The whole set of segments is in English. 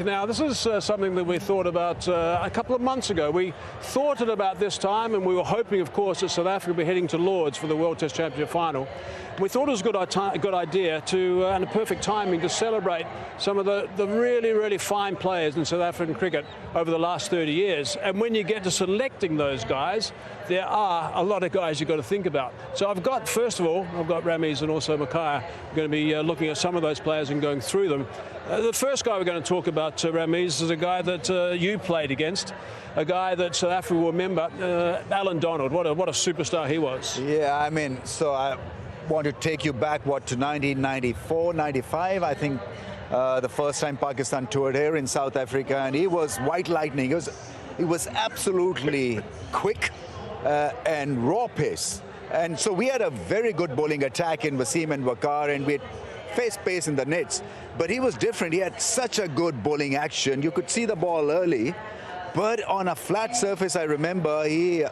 Now, this is something that we thought about a couple of months ago. We thought it about this time, and we were hoping, of course, that South Africa would be heading to Lords for the World Test Championship final. We thought it was a good idea to, and a perfect timing to celebrate some of the really, really fine players in South African cricket over the last 30 years. And when you get to selecting those guys, there are a lot of guys you've got to think about. So I've got, first of all, I've got Ramiz and also Makhaya. We're going to be looking at some of those players and going through them. The first guy we're going to talk about, Ramiz, is a guy that you played against, a guy that South Africa will remember, Alan Donald. What a superstar he was. Yeah, I mean, so I want to take you back, to 1994, 95, I think, the first time Pakistan toured here in South Africa, and he was white lightning. He was absolutely quick and raw pace. And so we had a very good bowling attack in Wasim and Waqar, and we had faced pace in the nets. But he was different. He had such a good bowling action. You could see the ball early, but on a flat surface, I remember he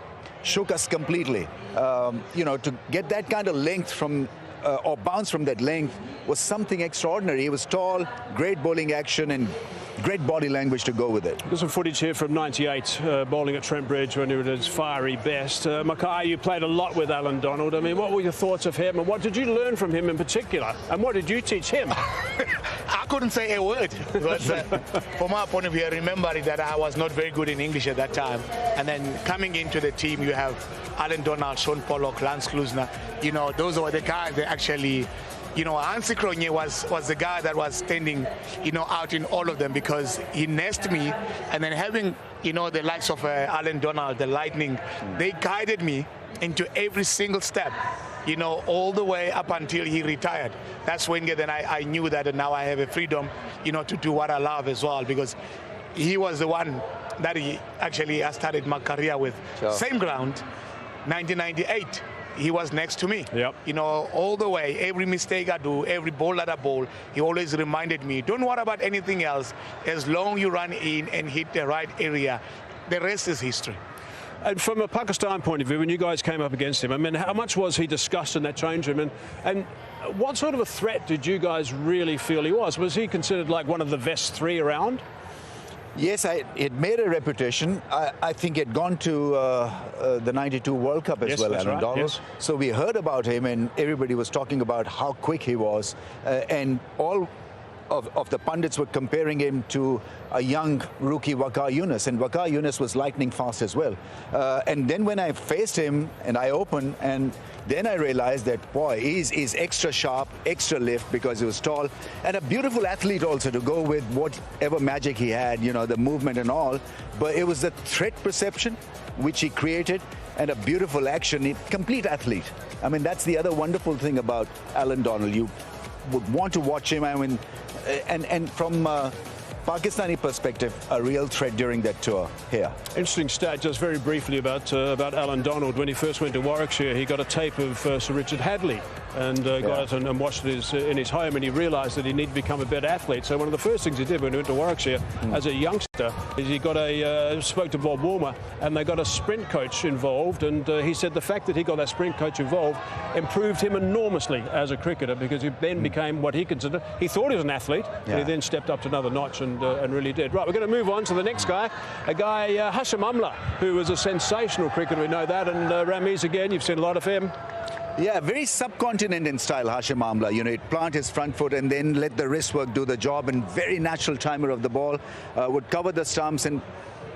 shook us completely. To get that kind of length from or bounce from that length was something extraordinary. He was tall, great bowling action, and great body language to go with it. There's some footage here from '98, bowling at Trent Bridge when he was at his fiery best. Makhaya, you played a lot with Alan Donald. I mean, what were your thoughts of him, and what did you learn from him in particular, and what did you teach him? I couldn't say a word, because from our point of view, I remember that I was not very good in English at that time. And then coming into the team, you have Alan Donald, Shaun Pollock, Lance Klusener. Those were the guys that actually, Hansi Cronje was the guy that was standing, out in all of them, because he nested me. And then having, the likes of Alan Donald, the Lightning, they guided me into every single step, all the way up until he retired. That's when then I knew that now I have a freedom, to do what I love as well, because he was the one that I started my career with. Sure. Same ground, 1998. He was next to me. Yep. All the way, every mistake I do, every ball that I bowl, he always reminded me, don't worry about anything else. As long as you run in and hit the right area, the rest is history. And from a Pakistan point of view, when you guys came up against him, I mean, how much was he discussed in that change room? And what sort of a threat did you guys really feel he was? Was he considered like one of the best three around? Yes, it made a reputation. I think it had gone to the '92 World Cup as well, Alan Donald. Yes. So we heard about him, and everybody was talking about how quick he was. And all of the pundits were comparing him to a young rookie Waqar Younis, and Waqar Younis was lightning fast as well. And then when I faced him and I opened, and then I realized that, boy, he's extra sharp, extra lift, because he was tall, and a beautiful athlete also to go with whatever magic he had, the movement and all. But it was the threat perception which he created, and a beautiful action, complete athlete. I mean, that's the other wonderful thing about Alan Donald. You would want to watch him. I mean, and from Pakistani perspective, a real threat during that tour here. Interesting stat, just very briefly about Alan Donald. When he first went to Warwickshire, he got a tape of Sir Richard Hadley and got it and watched it in his home, and he realised that he needed to become a better athlete. So one of the first things he did when he went to Warwickshire as a youngster is he got spoke to Bob Woolmer, and they got a sprint coach involved, and he said the fact that he got that sprint coach involved improved him enormously as a cricketer, because he then became what he considered, he thought he was an athlete, but he then stepped up to another notch and really did. Right, we're going to move on to the next guy, Hashim Amla, who was a sensational cricketer, we know that, and Ramiz, again, you've seen a lot of him. Yeah, very subcontinent in style, Hashim Amla. He'd plant his front foot and then let the wrist work do the job, and very natural timer of the ball, would cover the stumps and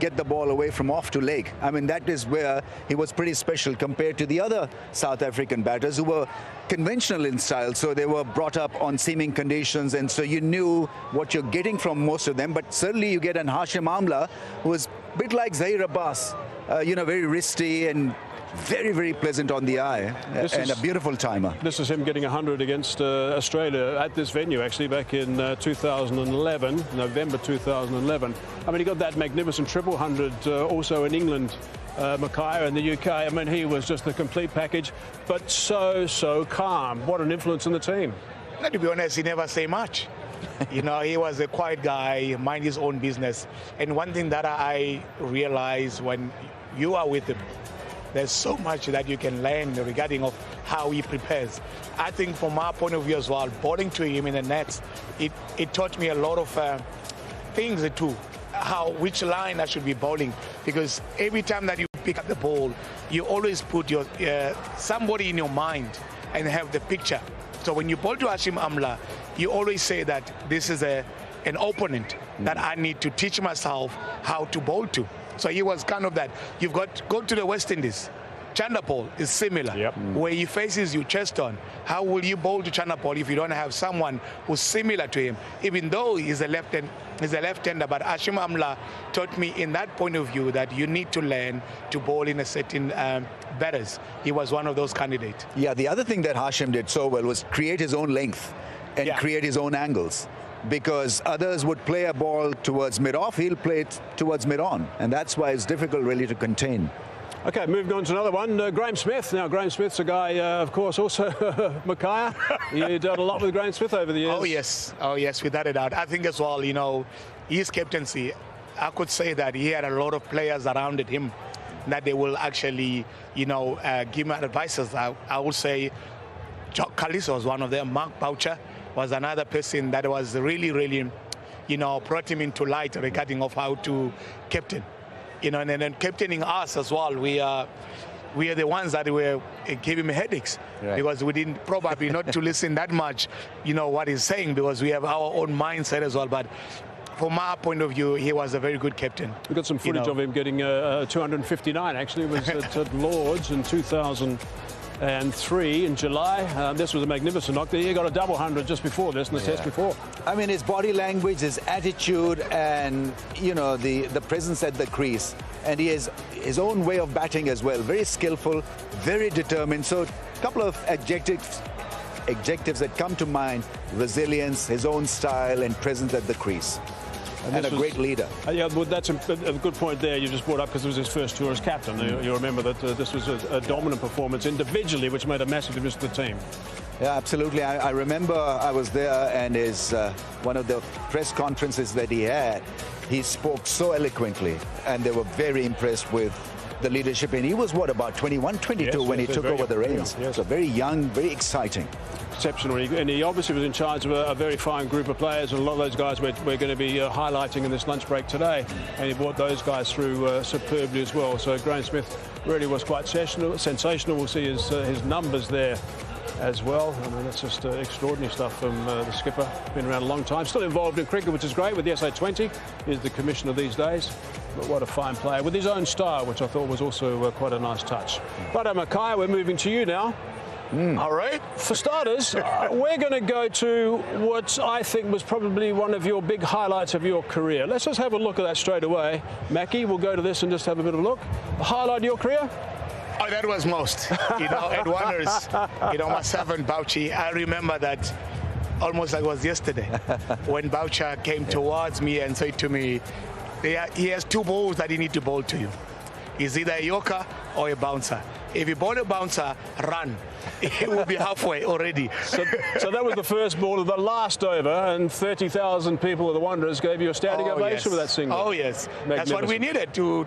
get the ball away from off to leg. I mean, that is where he was pretty special compared to the other South African batters who were conventional in style, so they were brought up on seaming conditions, and so you knew what you're getting from most of them. But certainly you get an Hashim Amla who was a bit like Zaheer Abbas, very wristy and very, very pleasant on the eye, and a beautiful timer. This is him getting 100 against Australia at this venue, actually, back in 2011, November 2011. I mean, he got that magnificent triple 100 also in England, Makhaya, in the UK. I mean, he was just the complete package, but so calm. What an influence on the team. To be honest, he never say much. He was a quiet guy, mind his own business. And one thing that I realized when you are with him, there's so much that you can learn regarding of how he prepares. I think from our point of view as well, bowling to him in the nets, it taught me a lot of things too, which line I should be bowling, because every time that you pick up the ball, you always put your somebody in your mind and have the picture. So when you bowl to Hashim Amla, you always say that this is an opponent that I need to teach myself how to bowl to. So he was kind of that. You've got go to the West Indies. Chanderpaul is similar, where he faces you chest on. How will you bowl to Chanderpaul if you don't have someone who's similar to him? Even though he's a left-hander, but Hashim Amla taught me in that point of view that you need to learn to bowl in a certain batters. He was one of those candidates. Yeah, the other thing that Hashim did so well was create his own length and create his own angles. Because others would play a ball towards mid-off, he'll play it towards mid-on. And that's why it's difficult really to contain. Okay, moving on to another one, Graeme Smith. Now, Graeme Smith's a guy, of course, also Makhaya. You done a lot with Graeme Smith over the years. Oh, yes, without a doubt. I think as well, his captaincy, I could say that he had a lot of players around him that they will actually, give him advices. I would say Jacques Kallis was one of them. Mark Boucher was another person that was really, really, brought him into light regarding of how to captain. And then captaining us as well, we are the ones that were gave him headaches because we didn't probably not to listen that much, what he's saying, because we have our own mindset as well. But from my point of view, he was a very good captain. We've got some footage of him getting 259, actually. It was at Lords in 2003 in July. This was a magnificent knock. He got a double 100 just before this in the test before. I mean, his body language, his attitude, and the presence at the crease, and he has his own way of batting as well. Very skillful, very determined. So a couple of adjectives that come to mind: resilience, his own style, and presence at the crease. And a great leader. Yeah, well, that's a good point there you just brought up, because it was his first tour as captain. You remember that this was a dominant performance individually, which made a massive difference to the team. Yeah, absolutely. I remember I was there, and one of the press conferences that he had, he spoke so eloquently, and they were very impressed with the leadership. And he was, about 21, 22 when he took over the reins. Yes. So very young, very exciting. Exceptional, and he obviously was in charge of a very fine group of players, and a lot of those guys we're going to be highlighting in this lunch break today, and he brought those guys through superbly as well. So Graeme Smith really was quite sensational. We'll see his numbers there as well. I mean, that's just extraordinary stuff from the skipper. Been around a long time, still involved in cricket, which is great with the SA20. He's the commissioner these days. But what a fine player with his own style, which I thought was also quite a nice touch. Right, Makhaya, we're moving to you now. All right. For starters, we're going to go to what I think was probably one of your big highlights of your career. Let's just have a look at that straight away. Mackie, we'll go to this and just have a bit of a look. The highlight of your career? Oh, that was most. At Wonders, myself and Boucher, I remember that almost like it was yesterday when Boucher came towards me and said to me, he has two balls that he needs to bowl to you. He's either a yorker or a bouncer. If you bowl a bouncer, run. It will be halfway already. So that was the first ball of the last over, and 30,000 people of the Wanderers gave you a standing ovation for that single. Oh, yes. That's what we needed to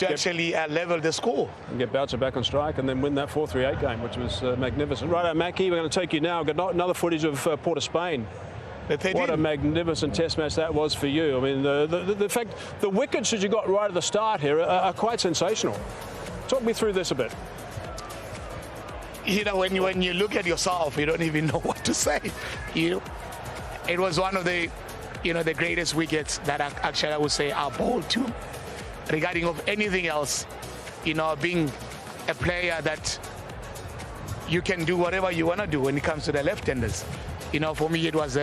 actually level the score. And get Boucher back on strike and then win that 4-3-8 game, which was magnificent. Right, Mackie, we're going to take you now. We've got another footage of Port of Spain. What a magnificent test match that was for you. I mean, the fact, the wickets that you got right at the start here are quite sensational. Talk me through this a bit. When you look at yourself, you don't even know what to say. It was one of the, the greatest wickets that I would say are bowled to. Regarding of anything else, being a player that you can do whatever you want to do when it comes to the left-handers. For me, it was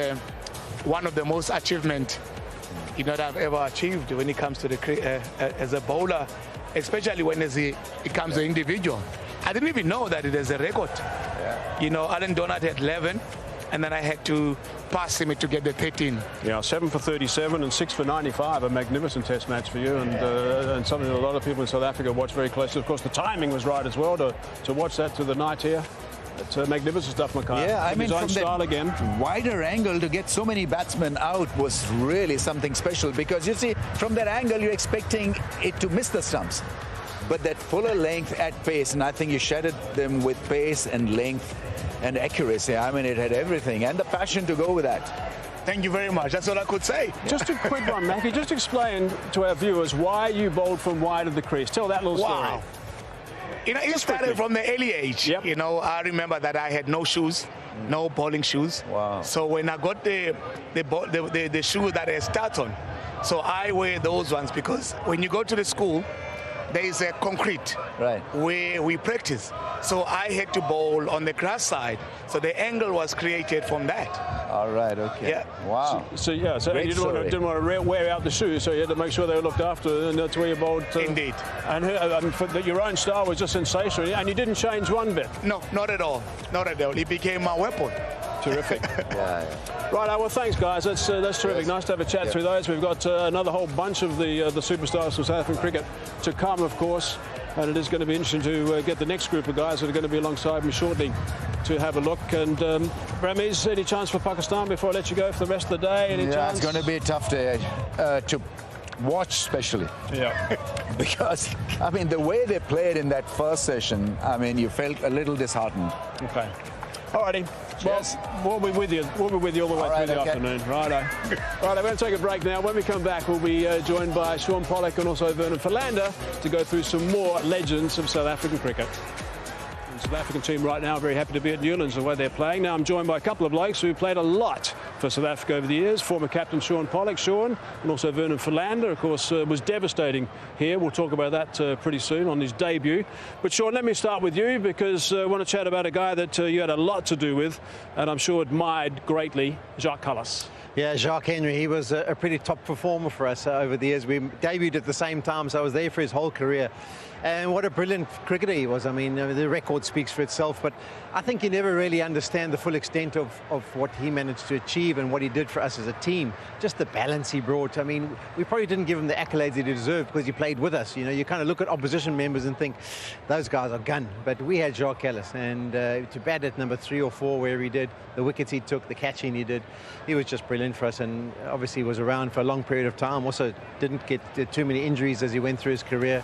one of the most achievement, that I've ever achieved when it comes to as a bowler, especially when it comes to individual. I didn't even know that it is a record. Yeah. Alan Donald had 11, and then I had to pass him to get the 13. Yeah, 7 for 37 and 6 for 95, a magnificent test match for you, and something that a lot of people in South Africa watch very closely. Of course, the timing was right as well to watch that to the night here. It's magnificent stuff, Makhaya. Yeah, I mean, his own style again. Wider angle to get so many batsmen out was really something special, because you see, from that angle, you're expecting it to miss the stumps. But that fuller length at pace, and I think you shattered them with pace and length and accuracy. I mean, it had everything, and the passion to go with that. Thank you very much. That's all I could say. Just a quick one, Mackie. Just explain to our viewers why you bowled from wide of the crease. Tell that little story. You know, it started from the early age. Yep. You know, I remember that I had no shoes, no bowling shoes. Wow. So when I got the shoe that has studs on, so I wear those ones because when you go to the school, there is a concrete where we practice. So I had to bowl on the grass side. So the angle was created from that. All right, okay. Yeah. Wow. So you didn't want to wear out the shoes, so you had to make sure they were looked after, and that's where you bowled. Indeed. And your own style was just sensational, and you didn't change one bit. No, not at all. Not at all. It became my weapon. Terrific. Yeah. Right, well, thanks, guys. That's terrific. Yes. Nice to have a chat through those. We've got another whole bunch of the superstars from South African cricket to come, of course. And it is going to be interesting to get the next group of guys that are going to be alongside me shortly to have a look. And Ramiz, any chance for Pakistan before I let you go for the rest of the day? Any chance? It's going to be a tough day to watch, especially. Yeah. Because, I mean, the way they played in that first session, I mean, you felt a little disheartened. Okay. All righty. We'll be with you. We'll be with you all the way through the afternoon. Righto. Right, we're going to take a break now. When we come back, we'll be joined by Shaun Pollock and also Vernon Philander to go through some more legends of South African cricket. The South African team right now very happy to be at Newlands the way they're playing. Now I'm joined by a couple of blokes who played a lot for South Africa over the years. Former captain Shaun Pollock, Shaun, and also Vernon Philander, of course, was devastating here. We'll talk about that pretty soon on his debut. But Shaun, let me start with you because I want to chat about a guy that you had a lot to do with and I'm sure admired greatly, Jacques Kallis. Yeah, Jacques Henry, he was a pretty top performer for us over the years. We debuted at the same time, so I was there for his whole career. And what a brilliant cricketer he was. I mean, the record speaks for itself, but I think you never really understand the full extent of what he managed to achieve and what he did for us as a team. Just the balance he brought. I mean, we probably didn't give him the accolades he deserved because he played with us. You know, you kind of look at opposition members and think, those guys are gun. But we had Jacques Kallis, and to bat at number 3 or 4 where he did, the wickets he took, the catching he did, he was just brilliant for us, and obviously was around for a long period of time. Also didn't get too many injuries as he went through his career.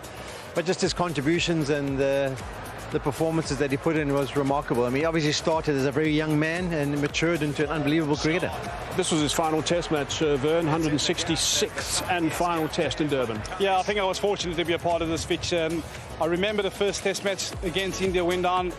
But just his contributions and the performances that he put in was remarkable. I mean, he obviously started as a very young man and matured into an unbelievable cricketer. This was his final test match, Vern, 166th and final test in Durban. Yeah, I think I was fortunate to be a part of this fixture. I remember the first test match against India went down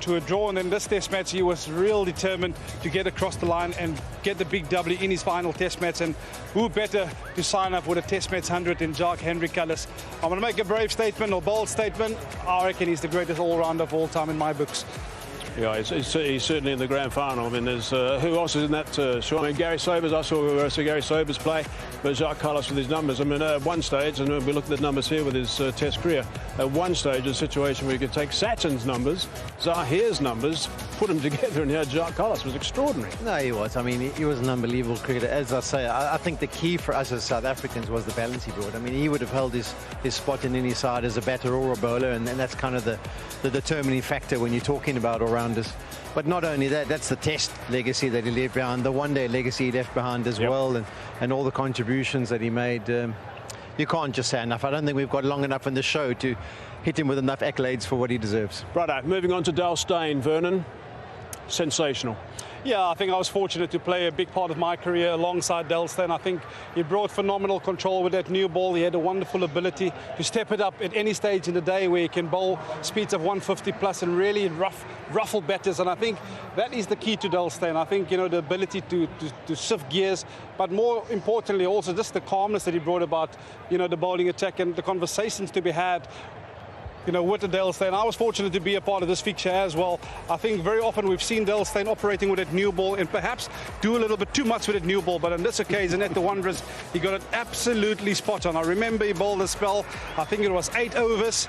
to a draw, and then this test match he was real determined to get across the line and get the big W in his final test match, and who better to sign up with a test match 100 than Jacques Henry Kallis. I'm going to make a brave statement or bold statement. I reckon he's the greatest all-rounder of all time in my books. Yeah, he's certainly in the grand final. I mean, there's who else is in that? Shaun? I mean, Gary Sobers. I saw Gary Sobers play, but Jacques Kallis with his numbers. I mean, at one stage, and we look at the numbers here with his Test career. At one stage, a situation where you could take Sachin's numbers, Zahir's numbers, put them together, and you had Jacques Kallis. Was extraordinary. No, he was. I mean, he was an unbelievable cricketer. As I say, I think the key for us as South Africans was the balance he brought. I mean, he would have held his spot in any side as a batter or a bowler, and that's kind of the determining factor when you're talking about all-rounders. But not only that, that's the Test legacy that he left behind, the one-day legacy he left behind as well, and all the contributions that he made. You can't just say enough. I don't think we've got long enough in the show to hit him with enough accolades for what he deserves. Righto, moving on to Dale Steyn. Vernon, sensational. Yeah, I think I was fortunate to play a big part of my career alongside Dale Steyn. I think he brought phenomenal control with that new ball. He had a wonderful ability to step it up at any stage in the day where he can bowl speeds of 150 plus and really ruffle batters. And I think that is the key to Dale Steyn. I think, you know, the ability to shift gears, but more importantly also just the calmness that he brought about, you know, the bowling attack and the conversations to be had, you know, with the Dale Steyn. I was fortunate to be a part of this fixture as well. I think very often we've seen Dale Steyn operating with that new ball and perhaps do a little bit too much with that new ball, but on this occasion at the Wanderers, he got it absolutely spot on. I remember he bowled a spell, I think it was 8 overs,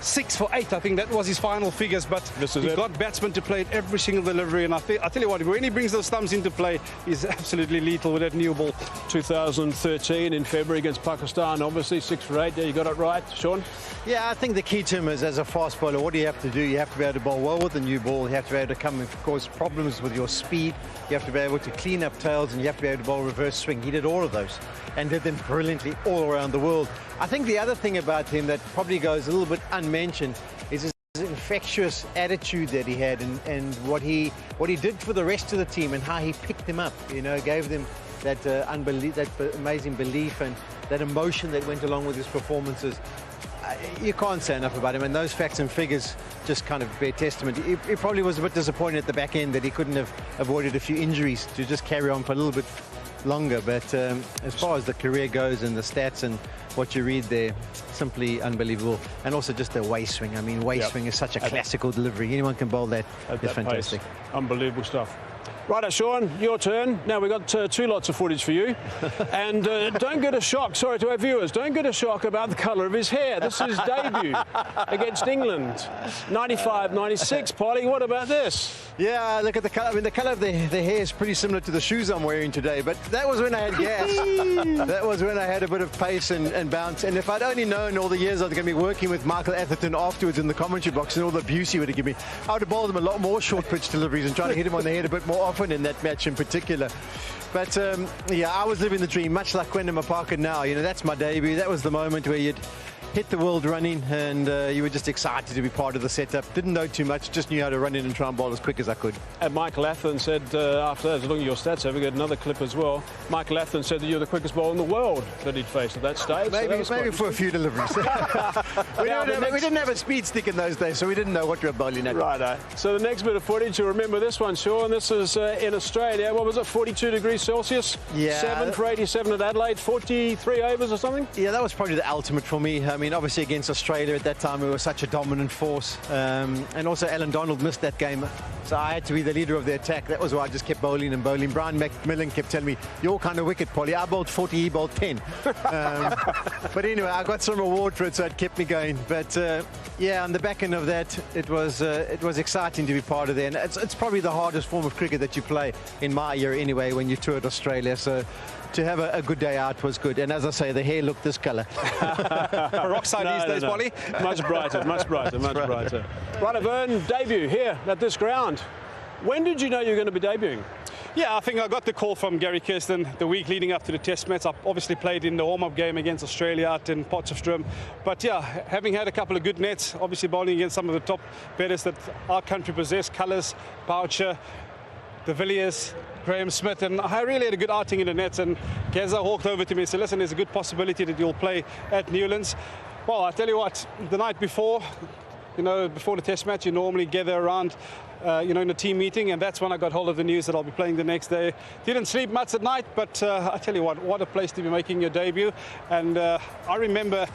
6 for 8, I think that was his final figures, but he got batsmen to play at every single delivery, and I tell you what, when he brings those stumps into play, he's absolutely lethal with that new ball. 2013 in February against Pakistan, obviously 6 for 8, there you got it right. Shaun? Yeah, I think the key to him is, as a fast bowler, what do you have to do? You have to be able to bowl well with the new ball, you have to be able to come and cause problems with your speed, you have to be able to clean up tails, and you have to be able to bowl reverse swing. He did all of those and did them brilliantly all around the world. I think the other thing about him that probably goes a little bit unmentioned is his infectious attitude that he had, and what he did for the rest of the team, and how he picked them up, you know, gave them that that amazing belief and that emotion that went along with his performances. You can't say enough about him, and those facts and figures just kind of bear testament. He probably was a bit disappointed at the back end that he couldn't have avoided a few injuries to just carry on for a little bit longer, but as far as the career goes and the stats and what you read there, simply unbelievable. And also just the waist swing. I mean, waist swing is such a classical delivery. Anyone can bowl that. It's fantastic. Pace. Unbelievable stuff. Right, Shaun, your turn. Now, we've got two lots of footage for you. And don't get a shock, sorry to our viewers, don't get a shock about the colour of his hair. This is debut against England. 95-96, Polly, what about this? Yeah, look at the colour. I mean, the colour of the hair is pretty similar to the shoes I'm wearing today, but that was when I had gas. That was when I had a bit of pace and bounce. And if I'd only known all the years I was going to be working with Michael Atherton afterwards in the commentary box and all the abuse he would have given me, I would have bowled him a lot more short pitch deliveries and tried to hit him on the head a bit more often in that match in particular. But yeah, I was living the dream, much like Quentin Mapaka now. You know, that's my debut. That was the moment where you'd hit the world running, and you were just excited to be part of the setup. Didn't know too much, just knew how to run in and try and bowl as quick as I could. And Michael Atherton said, after that, looking at your stats, we got another clip as well. Michael Atherton said that you're the quickest bowler in the world that he'd faced at that stage. Maybe for a few deliveries. we didn't have a speed stick in those days, so we didn't know what we were bowling at. Right. So the next bit of footage, you'll remember this one, Shaun. This is in Australia. What was it, 42 degrees Celsius? Yeah. 7 for 87 at Adelaide, 43 overs or something? Yeah, that was probably the ultimate for me. I mean, obviously against Australia at that time, we were such a dominant force. And also Alan Donald missed that game. So I had to be the leader of the attack. That was why I just kept bowling and bowling. Brian McMillan kept telling me, "You're kind of wicked, Polly." I bowled 40, he bowled 10. But anyway, I got some reward for it, so it kept me going. But yeah, on the back end of that, it was exciting to be part of there. And it's probably the hardest form of cricket that you play in my year anyway, when you toured Australia. So to have a good day out was good. And as I say, the hair looked this colour. Rock side these days, Polly. Much brighter, much brighter, much brighter. Right, Vern, debut here at this ground. When did you know you were going to be debuting? Yeah, I think I got the call from Gary Kirsten the week leading up to the Test match. I obviously played in the warm-up game against Australia out in Potchefstroom. But yeah, having had a couple of good nets, obviously bowling against some of the top batters that our country possess, Kallis, Boucher, the Villiers, Graeme Smith, and I really had a good outing in the nets. And Gazza walked over to me and said, "Listen, there's a good possibility that you'll play at Newlands." Well, I tell you what, the night before, you know, before the Test match, you normally gather around, you know, in a team meeting, and that's when I got hold of the news that I'll be playing the next day. Didn't sleep much at night, but I tell you what a place to be making your debut. And I remember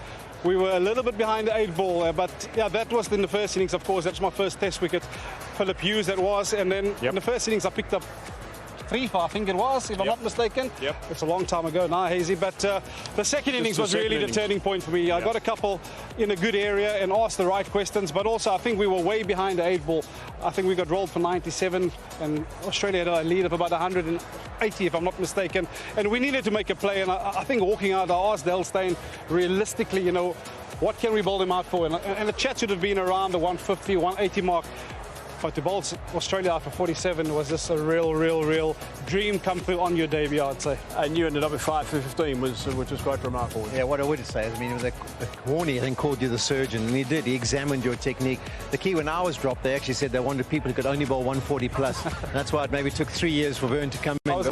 we were a little bit behind the 8 ball, but yeah, that was in the first innings, of course. That's my first Test wicket. Philip Hughes, that was, and then in the first innings I picked up 3 for, I think it was, if I'm not mistaken. It's a long time ago now, Hazy, but the second innings was really the turning point for me. I got a couple in a good area and asked the right questions, but also I think we were way behind the 8 ball. I think we got rolled for 97, and Australia had a lead of about 180, if I'm not mistaken, and we needed to make a play. And I think walking out, I asked Steyn, realistically, you know, what can we bowl him out for? And the chat should have been around the 150, 180 mark. But to bowl Australia out for 47 was just a real dream come true on your debut, I'd say. And you ended up with 5 for 15, which was quite remarkable. Yeah, what I would say is, I mean, Warney, I think, called you the surgeon, and he did. He examined your technique. The key, when I was dropped, they actually said they wanted people who could only bowl 140 plus. And that's why it maybe took 3 years for Vern to come in. But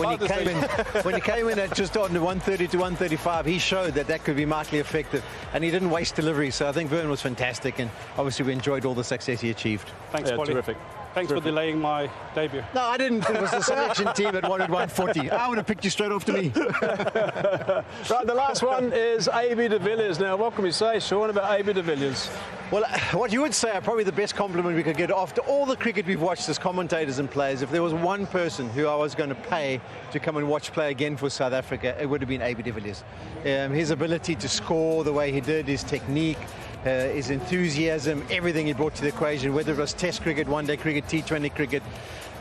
when he came in at just on the 130 to 135, he showed that could be mightily effective, and he didn't waste delivery. So I think Vern was fantastic, and obviously we enjoyed all the success he achieved. Thanks, Polly. Terrific. Thanks for delaying my debut. No, I didn't. It was the selection team that wanted 140. I would have picked you straight off to me. Right, the last one is A.B. de Villiers. Now, what can we say, Shaun, about A.B. de Villiers? Well, what you would say, probably the best compliment we could get after all the cricket we've watched as commentators and players, if there was one person who I was going to pay to come and watch play again for South Africa, it would have been A.B. de Villiers. His ability to score the way he did, his technique, his enthusiasm, everything he brought to the equation, whether it was Test cricket, one-day cricket, T20 cricket,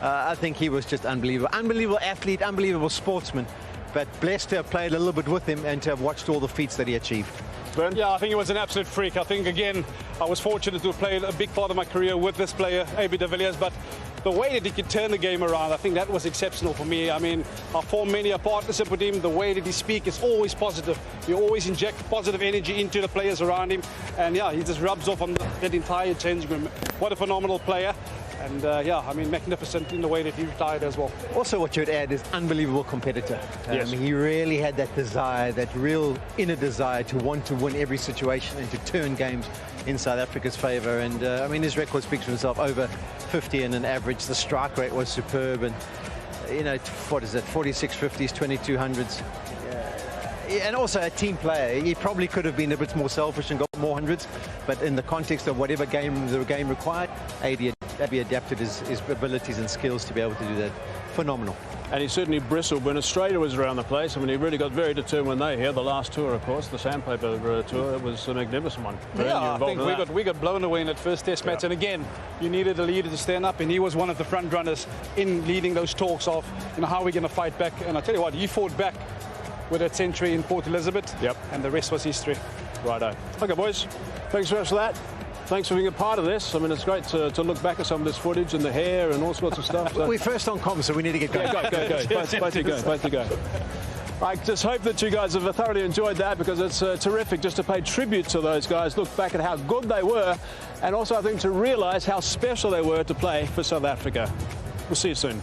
I think he was just unbelievable. Unbelievable athlete, unbelievable sportsman, but blessed to have played a little bit with him and to have watched all the feats that he achieved. Vern? Yeah, I think he was an absolute freak. I think, again, I was fortunate to have played a big part of my career with this player, A.B. de Villiers, but the way that he could turn the game around, I think that was exceptional for me. I mean, I formed many a partnership with him. The way that he speaks is always positive. You always inject positive energy into the players around him. And yeah, he just rubs off on that entire changing room. What a phenomenal player. And yeah, I mean, magnificent in the way that he retired as well. Also, what you'd add is unbelievable competitor. Yes. He really had that desire, that real inner desire to want to win every situation and to turn games in South Africa's favour. And I mean, his record speaks for himself. Over 50 in an average. The strike rate was superb. And you know, what is it? 46 50s, 2200s. And also a team player. He probably could have been a bit more selfish and got more hundreds, but in the context of whatever game the game required, Abby adapted his abilities and skills to be able to do that. Phenomenal. And he certainly bristled when Australia was around the place. I mean, he really got very determined when they were here. The last tour, of course, the Sandpaper tour, it was a magnificent one. Yeah, I think we got blown away in that first test match. And again, you needed a leader to stand up, and he was one of the front runners in leading those talks of, you know, how are we going to fight back. And I tell you what, he fought back with that century in Port Elizabeth. Yep. And the rest was history. Righto. Okay, boys. Thanks very much for that. Thanks for being a part of this. I mean, it's great to look back at some of this footage and the hair and all sorts of stuff. So. We're first on comms, so we need to get going. Yeah, go. Both to go. I just hope that you guys have thoroughly enjoyed that, because it's terrific just to pay tribute to those guys, look back at how good they were, and also I think to realise how special they were to play for South Africa. We'll see you soon.